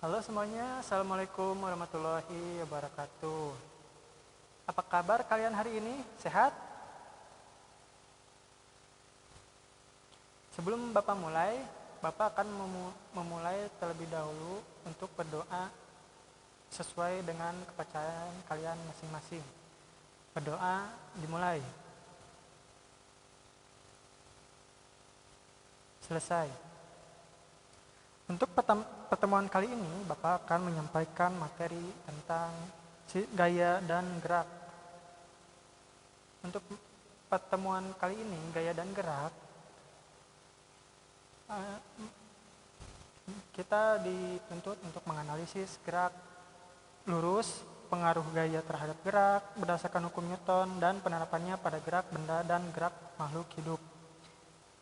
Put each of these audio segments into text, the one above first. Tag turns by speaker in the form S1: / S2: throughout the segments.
S1: Halo semuanya, Assalamualaikum warahmatullahi wabarakatuh. Apa kabar kalian hari ini? Sehat? Sebelum Bapak mulai, Bapak akan memulai terlebih dahulu untuk berdoa sesuai dengan kepercayaan kalian masing-masing. Berdoa dimulai. Selesai. Untuk pertemuan kali ini, Bapak akan menyampaikan materi tentang gaya dan gerak. Untuk pertemuan kali ini, gaya dan gerak, kita dituntut untuk menganalisis gerak lurus, pengaruh gaya terhadap gerak, berdasarkan hukum Newton, dan penerapannya pada gerak benda dan gerak makhluk hidup.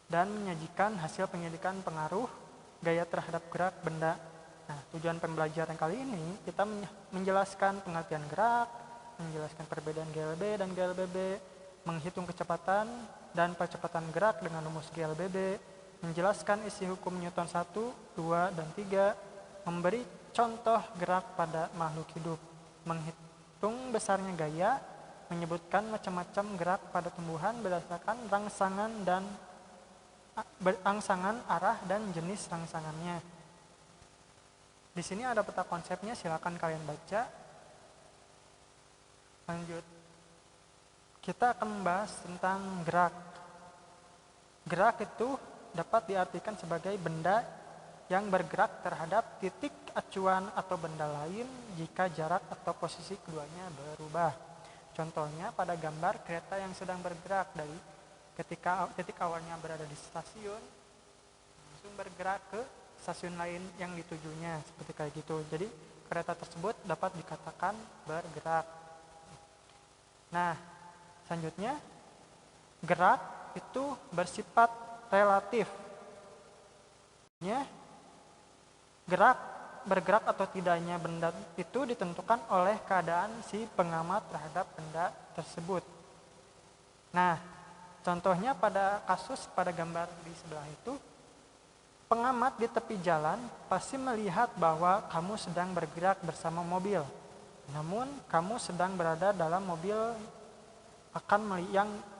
S1: Dan menyajikan hasil penyelidikan pengaruh gaya terhadap gerak benda. Nah, tujuan pembelajaran kali ini kita menjelaskan pengertian gerak, menjelaskan perbedaan GLB dan GLBB, menghitung kecepatan dan percepatan gerak dengan rumus GLBB, menjelaskan isi hukum Newton 1, 2, dan 3, memberi contoh gerak pada makhluk hidup, menghitung besarnya gaya, menyebutkan macam-macam gerak pada tumbuhan berdasarkan rangsangan arah dan jenis rangsangannya. Di sini ada peta konsepnya, silakan kalian baca. Lanjut. Kita akan membahas tentang gerak. Gerak itu dapat diartikan sebagai benda yang bergerak terhadap titik acuan atau benda lain jika jarak atau posisi keduanya berubah. Contohnya pada gambar kereta yang sedang bergerak dari ketika titik awalnya berada di stasiun, langsung bergerak ke stasiun lain yang ditujunya, seperti kayak gitu. Jadi kereta tersebut dapat dikatakan bergerak. Nah, selanjutnya gerak itu bersifat relatif. Bergerak atau tidaknya benda itu ditentukan oleh keadaan si pengamat terhadap benda tersebut. Nah, contohnya pada gambar di sebelah itu, pengamat di tepi jalan pasti melihat bahwa kamu sedang bergerak bersama mobil. Namun, kamu sedang berada dalam mobil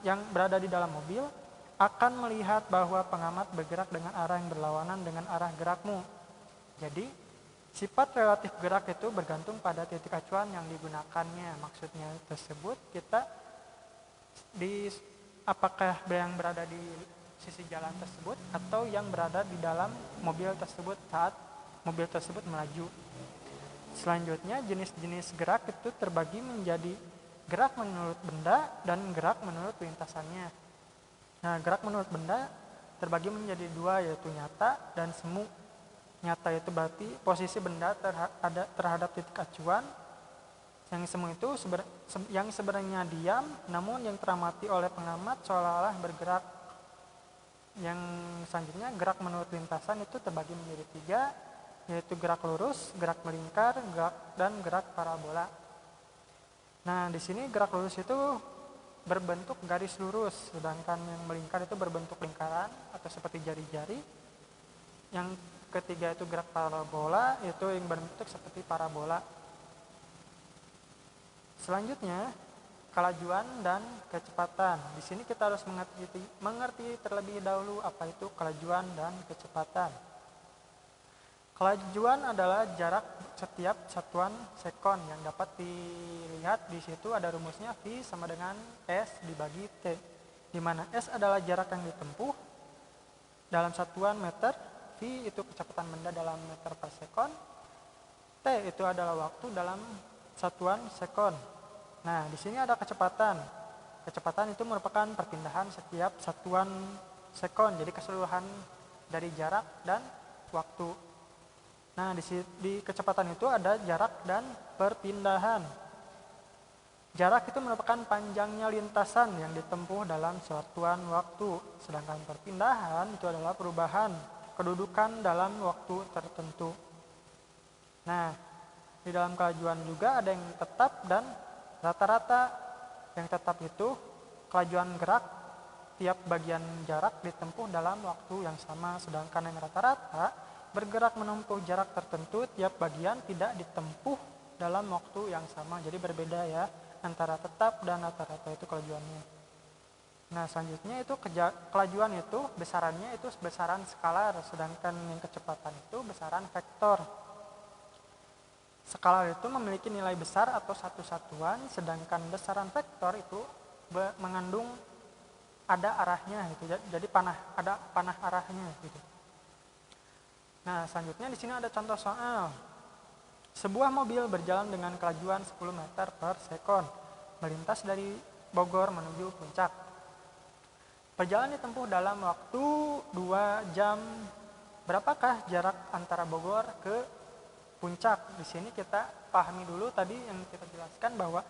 S1: yang berada di dalam mobil akan melihat bahwa pengamat bergerak dengan arah yang berlawanan dengan arah gerakmu. Jadi, sifat relatif gerak itu bergantung pada titik acuan yang digunakannya. Maksudnya tersebut apakah yang berada di sisi jalan tersebut atau yang berada di dalam mobil tersebut saat mobil tersebut melaju. Selanjutnya, jenis-jenis gerak itu terbagi menjadi gerak menurut benda dan gerak menurut lintasannya. Nah, gerak menurut benda terbagi menjadi dua, yaitu nyata dan semu. Nyata itu berarti posisi benda terhadap titik acuan. Yang semu itu yang sebenarnya diam, namun yang teramati oleh pengamat seolah-olah bergerak. Yang selanjutnya, gerak menurut lintasan itu terbagi menjadi tiga, yaitu gerak lurus, gerak melingkar, dan gerak parabola. Nah, di sini gerak lurus itu berbentuk garis lurus, sedangkan yang melingkar itu berbentuk lingkaran atau seperti jari-jari. Yang ketiga itu gerak parabola, itu yang berbentuk seperti parabola. Selanjutnya, kelajuan dan kecepatan. Di sini kita harus mengerti terlebih dahulu apa itu kelajuan dan kecepatan. Kelajuan adalah jarak setiap satuan sekon yang dapat dilihat di situ ada rumusnya V sama dengan S dibagi T, di mana S adalah jarak yang ditempuh dalam satuan meter, V itu kecepatan benda dalam meter per sekon, T itu adalah waktu dalam satuan sekon. Nah, di sini ada kecepatan. Kecepatan itu merupakan perpindahan setiap satuan sekon, jadi keseluruhan dari jarak dan waktu. Nah, di kecepatan itu ada jarak dan perpindahan. Jarak itu merupakan panjangnya lintasan yang ditempuh dalam satuan waktu, sedangkan perpindahan itu adalah perubahan kedudukan dalam waktu tertentu. Nah, di dalam kelajuan juga ada yang tetap dan rata-rata. Yang tetap itu kelajuan gerak tiap bagian jarak ditempuh dalam waktu yang sama, sedangkan yang rata-rata bergerak menempuh jarak tertentu, tiap bagian tidak ditempuh dalam waktu yang sama. Jadi berbeda ya antara tetap dan rata-rata itu kelajuannya. Nah, selanjutnya itu kelajuan itu besarannya itu besaran skalar, sedangkan yang kecepatan itu besaran vektor. Skalar itu memiliki nilai besar atau satu satuan, sedangkan besaran vektor itu mengandung ada arahnya gitu. Jadi ada panah arahnya gitu. Nah, selanjutnya di sini ada contoh soal. Sebuah mobil berjalan dengan kelajuan 10 meter per sekon, melintas dari Bogor menuju Puncak. Perjalanan ditempuh dalam waktu 2 jam. Berapakah jarak antara Bogor ke Puncak? Di sini kita pahami dulu tadi yang kita jelaskan bahwa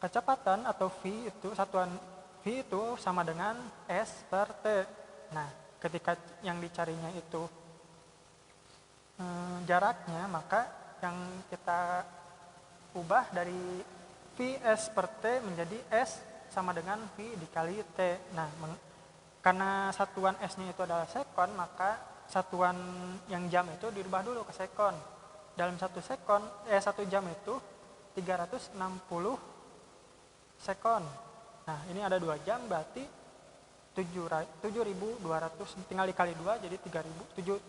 S1: kecepatan atau V itu satuan V itu sama dengan S per T. Nah, ketika yang dicarinya itu jaraknya, maka yang kita ubah dari Vs per T menjadi S sama dengan V dikali T. Nah, karena satuan S-nya itu adalah sekon, maka satuan yang jam itu dirubah dulu ke sekon. Dalam 1 jam itu 360 sekon. Nah, ini ada 2 jam berarti 7.200, tinggal dikali 2 jadi 7.200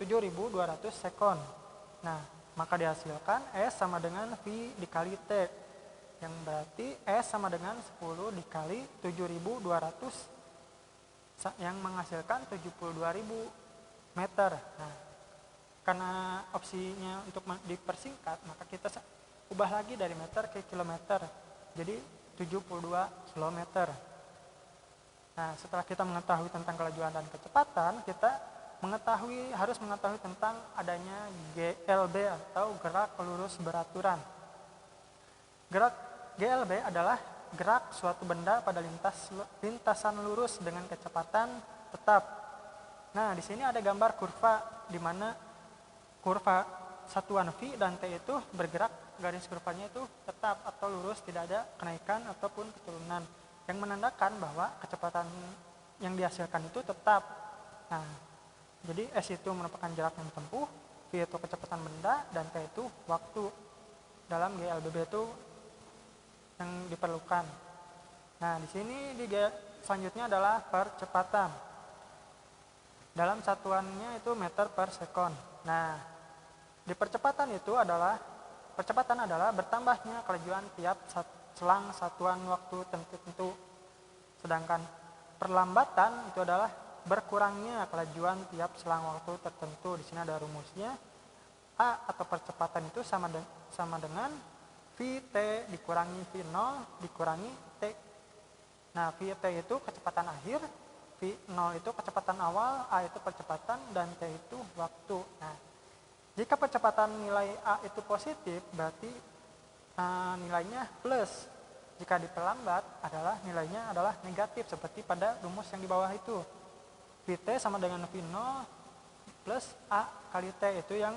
S1: sekon. Nah, maka dihasilkan S sama dengan V dikali T, yang berarti S sama dengan 10 dikali 7.200, yang menghasilkan 72.000 meter. Nah, karena opsinya untuk dipersingkat, maka kita ubah lagi dari meter ke kilometer, jadi 72 kilometer. Nah, setelah kita mengetahui tentang kelajuan dan kecepatan, kita harus mengetahui tentang adanya GLB atau gerak lurus beraturan. Gerak GLB adalah gerak suatu benda pada lintasan lurus dengan kecepatan tetap. Nah, di sini ada gambar kurva di mana kurva satuan V dan T itu bergerak, garis kurvanya itu tetap atau lurus, tidak ada kenaikan ataupun keturunan, yang menandakan bahwa kecepatan yang dihasilkan itu tetap. Nah, jadi S itu merupakan jarak yang ditempuh, V itu kecepatan benda, dan T itu waktu. Dalam GLBB itu yang diperlukan. Nah, di sini selanjutnya adalah percepatan. Dalam satuannya itu meter per sekon. Nah, di percepatan adalah bertambahnya kelajuan tiap selang satuan waktu tertentu. Sedangkan perlambatan itu adalah berkurangnya kelajuan tiap selang waktu tertentu. Di sini ada rumusnya. A atau percepatan itu sama dengan Vt dikurangi V0 dikurangi T. Nah, Vt itu kecepatan akhir, V0 itu kecepatan awal, A itu percepatan, dan T itu waktu. Nah, jika percepatan nilai A itu positif, berarti nilainya plus. Jika diperlambat nilainya adalah negatif, seperti pada rumus yang di bawah itu. Vt sama dengan V0 plus A kali T itu yang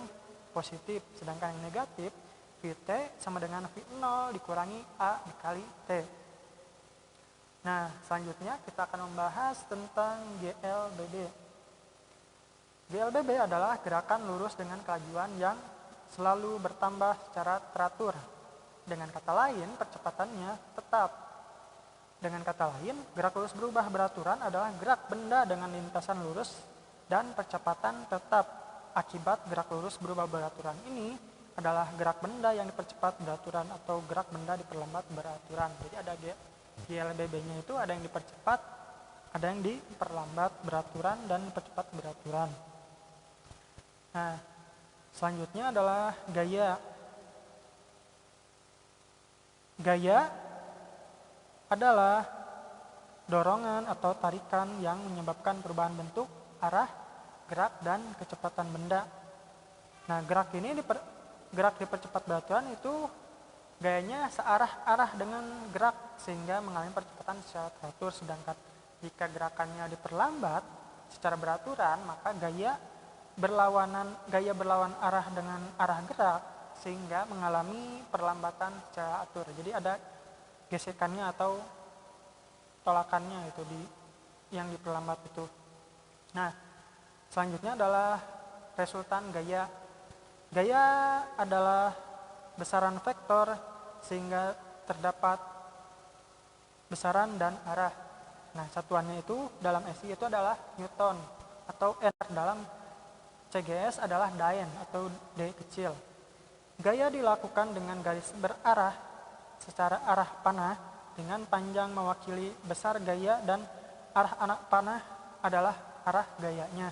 S1: positif, sedangkan yang negatif Vt sama dengan V0 dikurangi A dikali T. Nah, selanjutnya kita akan membahas tentang GLBB. GLBB adalah gerakan lurus dengan kelajuan yang selalu bertambah secara teratur. Dengan kata lain, percepatannya tetap. Dengan kata lain, gerak lurus berubah beraturan adalah gerak benda dengan lintasan lurus dan percepatan tetap. Akibat gerak lurus berubah beraturan ini adalah gerak benda yang dipercepat beraturan atau gerak benda diperlambat beraturan. Jadi ada GLBB-nya itu ada yang dipercepat, ada yang diperlambat beraturan, dan dipercepat beraturan. Nah, selanjutnya adalah gaya. Gaya adalah dorongan atau tarikan yang menyebabkan perubahan bentuk, arah, gerak, dan kecepatan benda. Nah, gerak dipercepat beraturan itu gayanya searah-arah dengan gerak sehingga mengalami percepatan secara teratur. Sedangkan jika gerakannya diperlambat secara beraturan, maka gaya berlawan arah dengan arah gerak sehingga mengalami perlambatan secara atur. Jadi ada gesekannya atau tolakannya itu yang diperlambat itu. Nah, selanjutnya adalah resultan gaya. Gaya adalah besaran vektor sehingga terdapat besaran dan arah. Nah, satuannya itu dalam SI itu adalah Newton, atau N dalam CGS adalah Dien atau D kecil. Gaya dilakukan dengan garis berarah secara arah panah dengan panjang mewakili besar gaya dan arah anak panah adalah arah gayanya.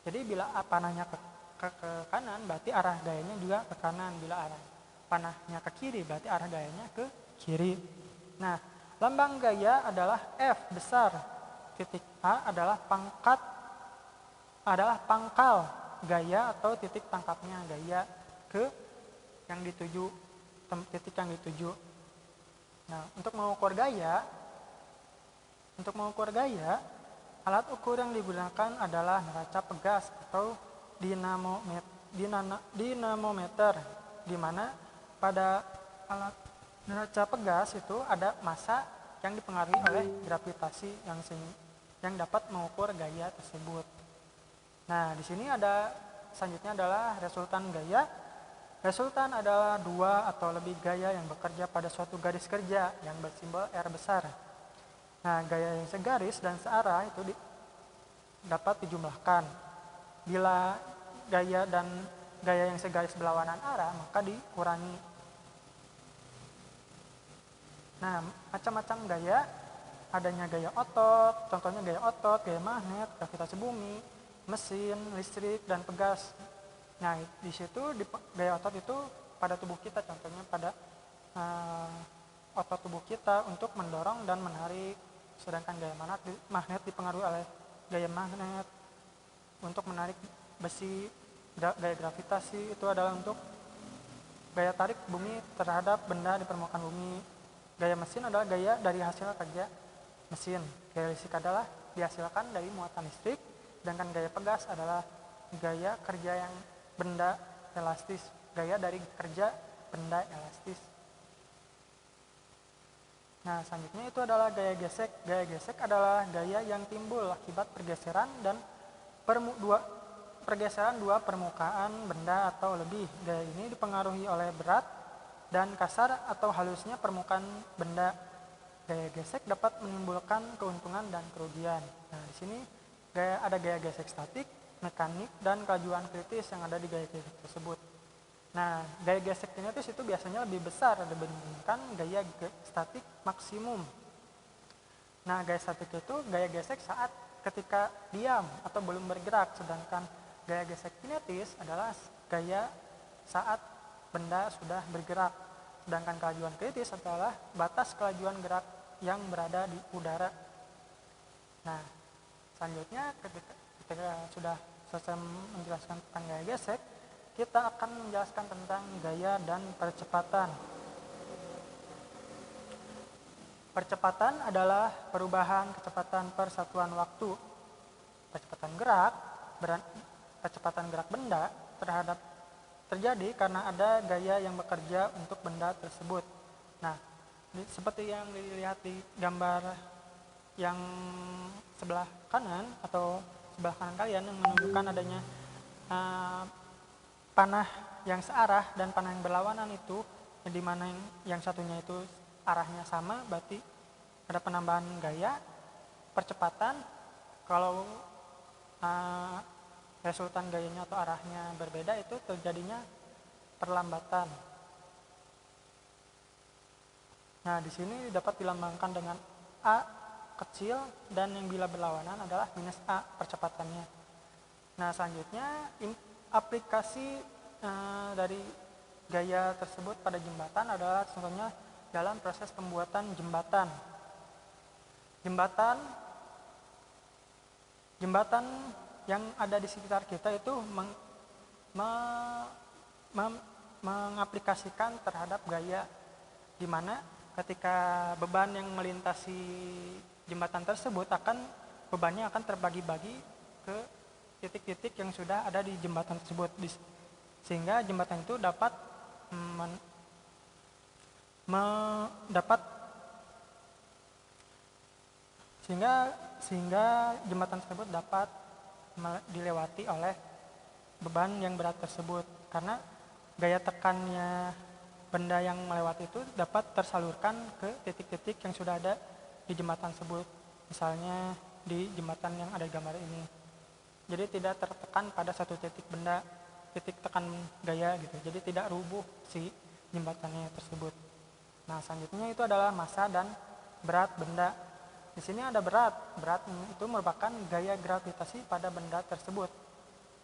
S1: Jadi bila panahnya ke kanan berarti arah gayanya juga ke kanan. Bila arah panahnya ke kiri berarti arah gayanya ke kiri. Nah, lambang gaya adalah F besar. Titik A adalah pangkal gaya atau titik tangkapnya gaya ke yang dituju, titik yang dituju. Nah, untuk mengukur gaya, alat ukur yang digunakan adalah neraca pegas atau dinamometer, di mana pada alat neraca pegas itu ada massa yang dipengaruhi oleh gravitasi yang dapat mengukur gaya tersebut. Nah, di sini selanjutnya adalah resultan gaya. Resultan adalah dua atau lebih gaya yang bekerja pada suatu garis kerja yang bersimbol R besar. Nah, gaya yang segaris dan searah itu dapat dijumlahkan. Bila gaya yang segaris berlawanan arah maka dikurangi. Nah, macam-macam gaya, adanya gaya otot, contohnya gaya otot, gaya magnet, gravitasi bumi, mesin, listrik, dan pegas. Nah, di situ gaya otot itu pada tubuh kita, contohnya pada otot tubuh kita untuk mendorong dan menarik. Sedangkan gaya magnet dipengaruhi oleh gaya magnet untuk menarik besi. Gaya gravitasi itu adalah untuk gaya tarik bumi terhadap benda di permukaan bumi. Gaya mesin adalah gaya dari hasil kerja mesin. Gaya listrik adalah dihasilkan dari muatan listrik. Sedangkan gaya pegas adalah gaya kerja yang benda elastis. Gaya dari kerja benda elastis. Nah, selanjutnya itu adalah gaya gesek. Gaya gesek adalah gaya yang timbul akibat pergeseran dua permukaan benda atau lebih. Gaya ini dipengaruhi oleh berat dan kasar atau halusnya permukaan benda. Gaya gesek dapat menimbulkan keuntungan dan kerugian. Nah, di sini ada gaya gesek statik, mekanik, dan kelajuan kritis yang ada di gaya gesek tersebut. Nah, gaya gesek kinetis itu biasanya lebih besar dibandingkan gaya statik maksimum. Nah, gaya statik itu gaya gesek saat ketika diam atau belum bergerak, sedangkan gaya gesek kinetis adalah gaya saat benda sudah bergerak. Sedangkan kelajuan kritis adalah batas kelajuan gerak yang berada di udara. Nah, selanjutnya ketika sudah selesai menjelaskan tentang gaya gesek, kita akan menjelaskan tentang gaya dan percepatan. Percepatan adalah perubahan kecepatan per satuan waktu. Percepatan gerak benda terjadi karena ada gaya yang bekerja untuk benda tersebut. Nah, seperti yang dilihat di gambar yang sebelah kanan atau sebelah kanan kalian yang menunjukkan adanya panah yang searah dan panah yang berlawanan itu, di mana yang satunya itu arahnya sama, berarti ada penambahan gaya. Percepatan kalau resultan gayanya atau arahnya berbeda itu terjadinya perlambatan. Nah, di sini dapat dilambangkan dengan A kecil dan yang bila berlawanan adalah minus A percepatannya. Nah, selanjutnya aplikasi dari gaya tersebut pada jembatan adalah contohnya dalam proses pembuatan jembatan. Jembatan yang ada di sekitar kita itu mengaplikasikan terhadap gaya, di mana ketika beban yang melintasi jembatan tersebut bebannya akan terbagi-bagi ke titik-titik yang sudah ada di jembatan tersebut, sehingga jembatan itu sehingga jembatan tersebut dapat dilewati oleh beban yang berat tersebut, karena gaya tekannya benda yang melewati itu dapat tersalurkan ke titik-titik yang sudah ada di jembatan tersebut, misalnya di jembatan yang ada di gambar ini. Jadi tidak tertekan pada satu titik benda, titik tekan gaya gitu, jadi tidak rubuh si jembatannya tersebut. Nah, selanjutnya itu adalah massa dan berat benda. Di sini ada berat itu merupakan gaya gravitasi pada benda tersebut.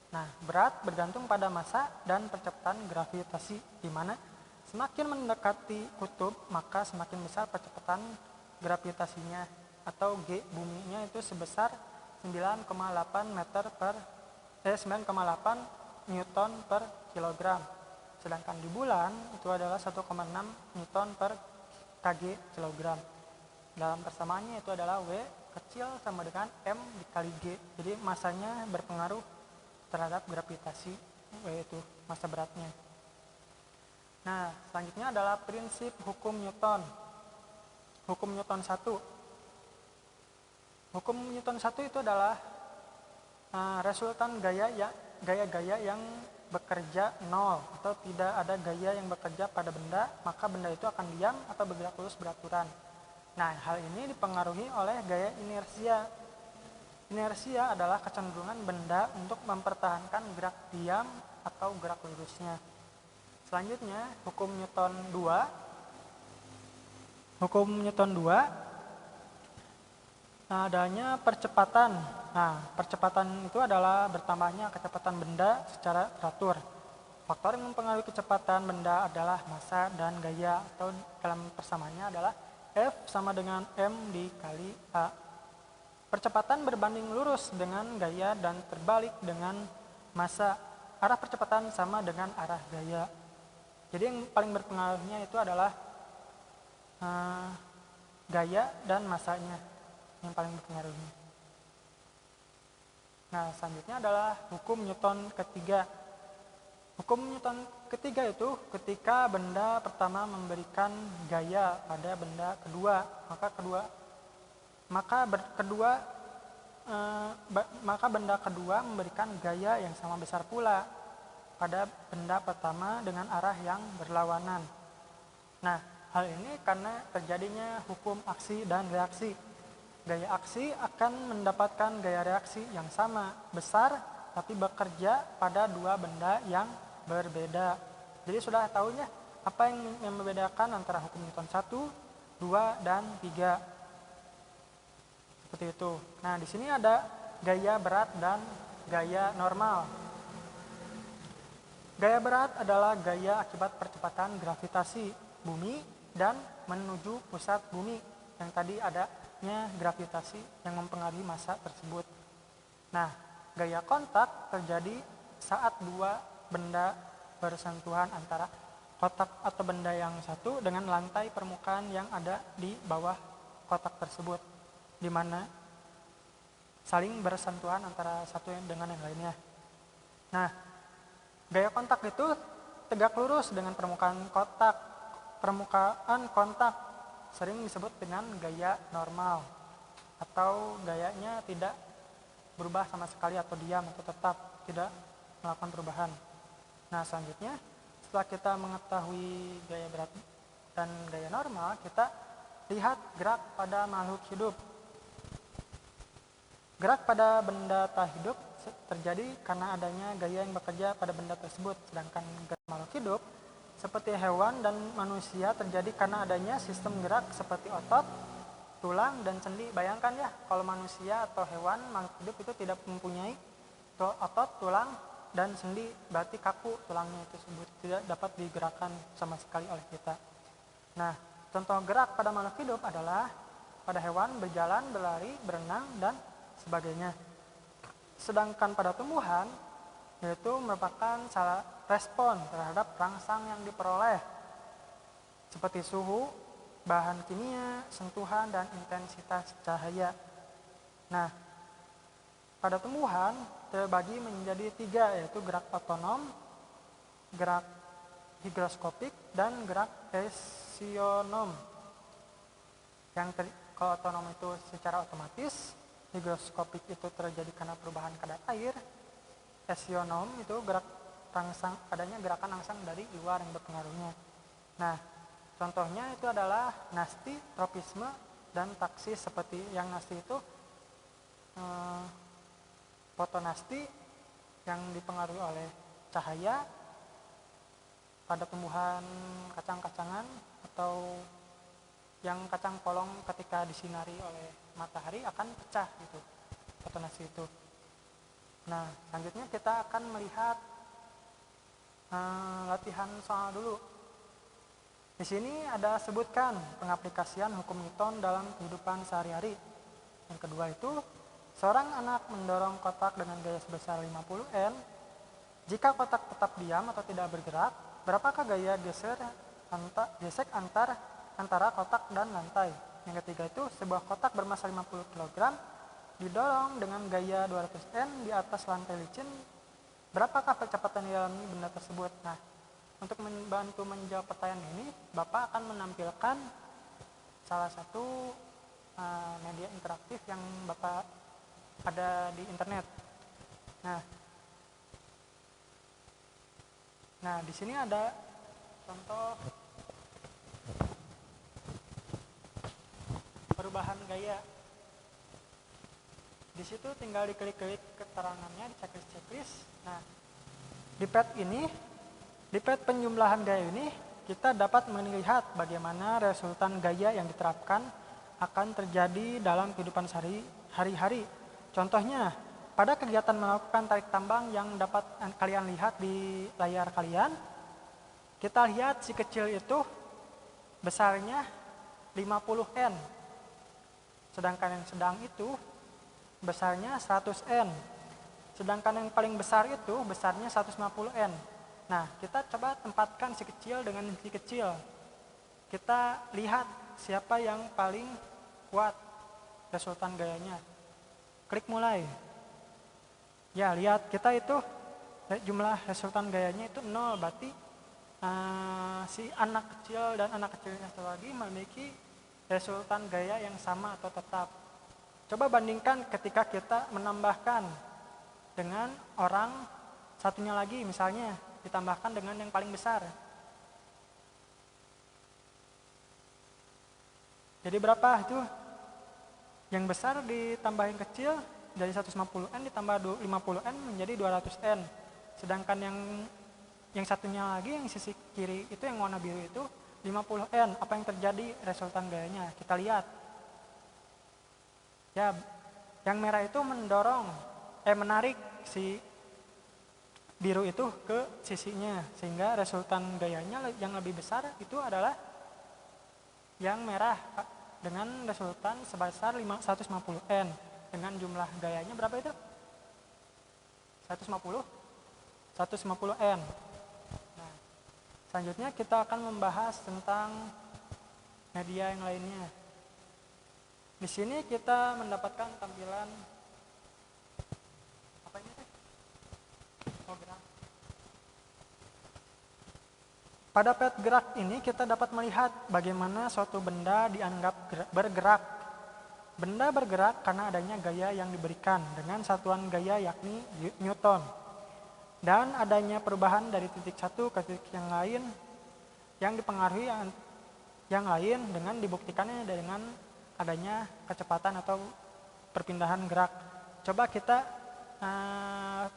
S1: Nah, berat bergantung pada massa dan percepatan gravitasi, di mana semakin mendekati kutub maka semakin besar percepatan gravitasinya, atau G buminya itu sebesar 9,8 Newton per kilogram. Sedangkan di bulan itu adalah 1,6 Newton per kg kilogram. Dalam persamaannya itu adalah W kecil sama dengan M dikali G. Jadi masanya berpengaruh terhadap gravitasi, yaitu massa beratnya. Nah, selanjutnya adalah prinsip hukum Newton. Hukum Newton 1. Hukum Newton 1 itu adalah resultan gaya-gaya yang bekerja nol, atau tidak ada gaya yang bekerja pada benda, maka benda itu akan diam atau bergerak lurus beraturan. Nah, hal ini dipengaruhi oleh gaya inersia. Inersia adalah kecenderungan benda untuk mempertahankan gerak diam atau gerak lurusnya. Selanjutnya, hukum Newton 2. Hukum Newton 2 adanya percepatan. Nah, percepatan itu adalah bertambahnya kecepatan benda secara teratur. Faktor yang mempengaruhi kecepatan benda adalah massa dan gaya, atau dalam persamaannya adalah F sama dengan M dikali A. Percepatan berbanding lurus dengan gaya dan terbalik dengan massa. Arah percepatan sama dengan arah gaya. Jadi yang paling berpengaruhnya itu adalah gaya dan massanya yang paling berpengaruhnya. Nah, selanjutnya adalah hukum Newton ketiga. Hukum Newton ketiga itu ketika benda pertama memberikan gaya pada benda kedua, maka benda kedua memberikan gaya yang sama besar pula pada benda pertama dengan arah yang berlawanan. Nah, hal ini karena terjadinya hukum aksi dan reaksi. Gaya aksi akan mendapatkan gaya reaksi yang sama, besar, tapi bekerja pada dua benda yang berbeda. Jadi sudah tahunya apa yang membedakan antara hukum Newton 1, 2, dan 3. Seperti itu. Nah, di sini ada gaya berat dan gaya normal. Gaya berat adalah gaya akibat percepatan gravitasi bumi dan menuju pusat bumi, yang tadi adanya gravitasi yang mempengaruhi massa tersebut. Nah, gaya kontak terjadi saat dua benda bersentuhan antara kotak atau benda yang satu dengan lantai permukaan yang ada di bawah kotak tersebut, di mana saling bersentuhan antara satu dengan yang lainnya. Nah, gaya kontak itu tegak lurus dengan permukaan kontak sering disebut dengan gaya normal, atau gayanya tidak berubah sama sekali atau diam atau tetap tidak melakukan perubahan. Nah, selanjutnya setelah kita mengetahui gaya berat dan gaya normal, kita lihat gerak pada makhluk hidup. Gerak pada benda tak hidup terjadi karena adanya gaya yang bekerja pada benda tersebut, sedangkan gaya makhluk hidup seperti hewan dan manusia terjadi karena adanya sistem gerak seperti otot, tulang, dan sendi. Bayangkan ya, kalau manusia atau hewan makhluk hidup itu tidak mempunyai otot, tulang, dan sendi, berarti kaku tulangnya tersebut, tidak dapat digerakkan sama sekali oleh kita. Nah, contoh gerak pada makhluk hidup adalah pada hewan berjalan, berlari, berenang, dan sebagainya. Sedangkan pada tumbuhan, yaitu merupakan salah respon terhadap rangsang yang diperoleh, seperti suhu, bahan kimia, sentuhan, dan intensitas cahaya. Nah, pada tumbuhan terbagi menjadi 3, yaitu gerak otonom, gerak higroskopik, dan gerak esionom. Kalau otonom itu secara otomatis, higroskopik itu terjadi karena perubahan kadar air, esionom itu adanya gerakan rangsang dari luar yang berpengaruhnya. Nah, contohnya itu adalah nasti, tropisme, dan taksis. Seperti yang nasti itu fotonasti yang dipengaruhi oleh cahaya pada tumbuhan kacang-kacangan, atau yang kacang polong ketika disinari oleh matahari akan pecah gitu, fotonasti itu. Nah, selanjutnya kita akan melihat latihan soal dulu. Di sini ada sebutkan pengaplikasian hukum Newton dalam kehidupan sehari-hari. Yang kedua itu, seorang anak mendorong kotak dengan gaya sebesar 50 N. Jika kotak tetap diam atau tidak bergerak, berapakah gaya gesek antara kotak dan lantai? Yang ketiga itu, sebuah kotak bermassa 50 kg didorong dengan gaya 200 N di atas lantai licin. Berapakah kecepatan yang dialami benda tersebut? Nah, untuk membantu menjawab pertanyaan ini, Bapak akan menampilkan salah satu media interaktif yang Bapak ada di internet. Nah, di sini ada contoh perubahan gaya. Di situ tinggal diklik-klik keterangannya di checklist. Nah, di pad penjumlahan gaya ini, kita dapat melihat bagaimana resultan gaya yang diterapkan akan terjadi dalam kehidupan sehari-hari. Contohnya, pada kegiatan melakukan tarik tambang yang dapat kalian lihat di layar kalian, kita lihat si kecil itu besarnya 50 N. Sedangkan yang sedang itu besarnya 100 N. Sedangkan yang paling besar itu besarnya 150 N. Nah, kita coba tempatkan si kecil dengan si kecil. Kita lihat siapa yang paling kuat resultan gayanya. Klik mulai. Ya, lihat kita itu jumlah resultan gayanya itu 0, berarti si anak kecil dan anak kecilnya satu lagi memiliki resultan gaya yang sama atau tetap. Coba bandingkan ketika kita menambahkan dengan orang satunya lagi, misalnya ditambahkan dengan yang paling besar. Jadi berapa itu? Yang besar ditambahin kecil, dari 150 N ditambah 50 N menjadi 200 N. Sedangkan yang satunya lagi, yang sisi kiri itu yang warna biru itu 50 N. Apa yang terjadi resultan gayanya? Kita lihat. Ya, yang merah itu menarik si biru itu ke sisinya, sehingga resultan gayanya yang lebih besar itu adalah yang merah dengan resultan sebesar 150 N. Dengan jumlah gayanya berapa itu? 150 N. Nah, selanjutnya kita akan membahas tentang media yang lainnya. Di sini kita mendapatkan tampilan apa ini? Gerak. Pada pad gerak ini kita dapat melihat bagaimana suatu benda dianggap bergerak. Benda bergerak karena adanya gaya yang diberikan dengan satuan gaya yakni Newton. Dan adanya perubahan dari titik satu ke titik yang lain yang dipengaruhi yang lain dengan dibuktikannya dengan adanya kecepatan atau perpindahan gerak. Coba kita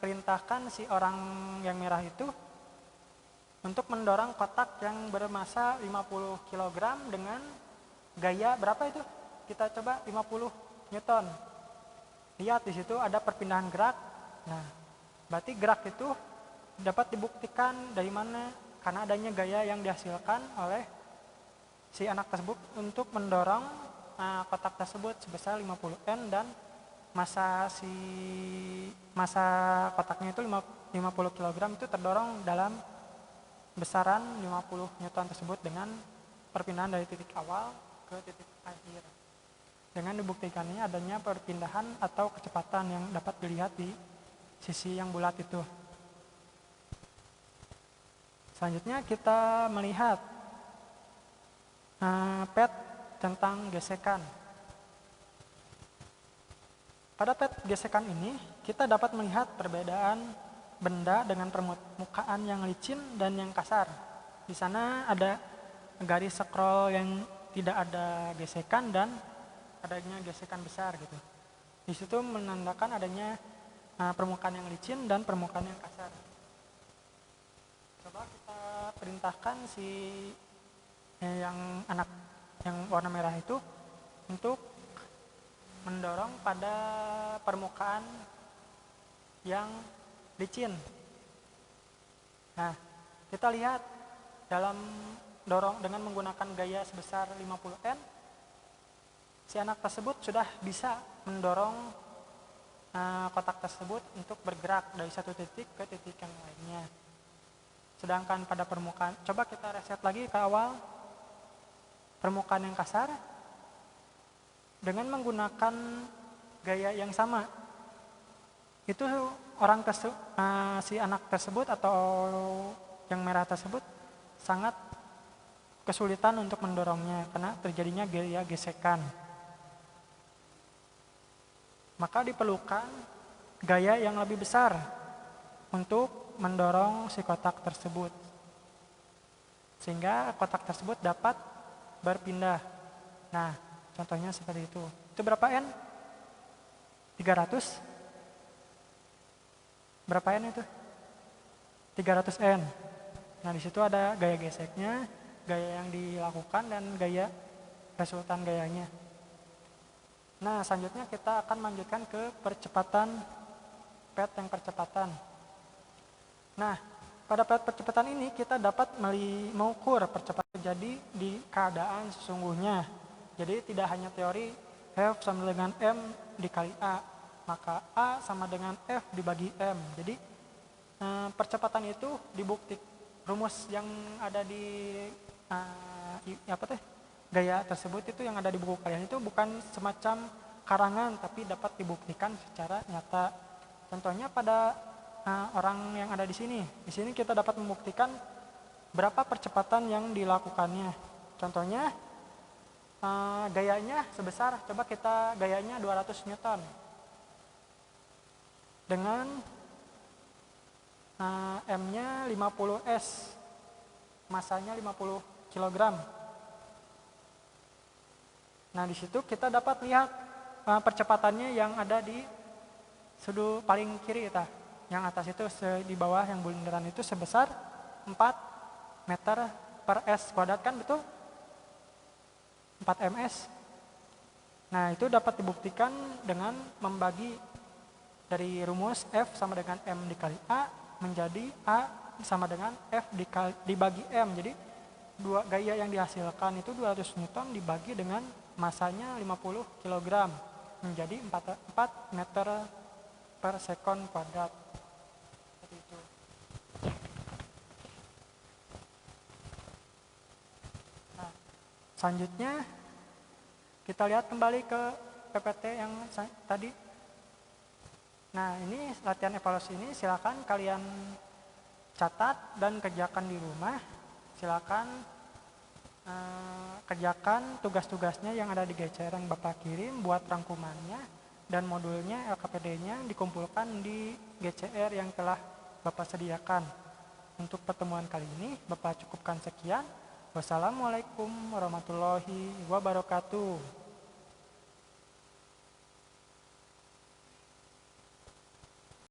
S1: perintahkan si orang yang merah itu untuk mendorong kotak yang bermassa 50 kg dengan gaya berapa itu? Kita coba 50 Newton. Lihat di situ ada perpindahan gerak. Nah, berarti gerak itu dapat dibuktikan dari mana? Karena adanya gaya yang dihasilkan oleh si anak tersebut untuk mendorong kotak tersebut sebesar 50 N dan massa kotaknya itu 50 kg itu terdorong dalam besaran 50 Newton tersebut dengan perpindahan dari titik awal ke titik akhir. Dengan dibuktikannya adanya perpindahan atau kecepatan yang dapat dilihat di sisi yang bulat itu. Selanjutnya kita melihat pad tentang gesekan. Pada pad gesekan ini kita dapat melihat perbedaan benda dengan permukaan yang licin dan yang kasar. Di sana ada garis scroll yang tidak ada gesekan dan adanya gesekan besar gitu. Di situ menandakan adanya permukaan yang licin dan permukaan yang kasar. Coba kita perintahkan si yang warna merah itu untuk mendorong pada permukaan yang licin. Nah, kita lihat dalam dorong dengan menggunakan gaya sebesar 50N, si anak tersebut sudah bisa mendorong kotak tersebut untuk bergerak dari satu titik ke titik yang lainnya. Sedangkan pada permukaan, coba kita reset lagi ke awal, permukaan yang kasar, dengan menggunakan gaya yang sama, itu si anak tersebut atau yang merah tersebut sangat kesulitan untuk mendorongnya karena terjadinya gaya gesekan. Maka diperlukan gaya yang lebih besar untuk mendorong si kotak tersebut, sehingga kotak tersebut dapat berpindah. Nah, contohnya seperti itu. Itu berapa N? 300? Berapa N itu? 300 N. Nah, di situ ada gaya geseknya, gaya yang dilakukan, dan gaya resultan gayanya. Nah, selanjutnya kita akan melanjutkan ke percepatan, pet yang percepatan. Nah, pada pet percepatan ini kita dapat mengukur percepatan terjadi di keadaan sesungguhnya. Jadi tidak hanya teori F sama dengan M dikali A, maka A sama dengan F dibagi M. Jadi percepatan itu dibuktikan, rumus yang ada di gaya tersebut itu yang ada di buku kalian itu bukan semacam karangan, tapi dapat dibuktikan secara nyata. Contohnya pada orang yang ada di sini. Di sini kita dapat membuktikan berapa percepatan yang dilakukannya. Contohnya gayanya sebesar, coba kita gayanya 200 Newton. Dengan M-nya 50 S, masanya 50 kg. Nah, di situ kita dapat lihat percepatannya yang ada di sudut paling kiri kita. Yang atas itu di bawah yang bundaran itu sebesar 4 meter per S kuadrat, kan betul? 4 ms. Nah, itu dapat dibuktikan dengan membagi dari rumus F sama dengan M dikali A menjadi A sama dengan F dibagi M. Jadi dua gaya yang dihasilkan itu 200 Newton dibagi dengan masanya 50 kg menjadi 4 meter per sekon kuadrat. Seperti itu. Nah, selanjutnya kita lihat kembali ke PPT yang tadi. Nah, ini latihan evaluasi ini silakan kalian catat dan kerjakan di rumah. Silakan kerjakan tugas-tugasnya yang ada di GCR yang Bapak kirim, buat rangkumannya dan modulnya LKPD-nya dikumpulkan di GCR yang telah Bapak sediakan. Untuk pertemuan kali ini Bapak cukupkan sekian. Wassalamualaikum warahmatullahi wabarakatuh.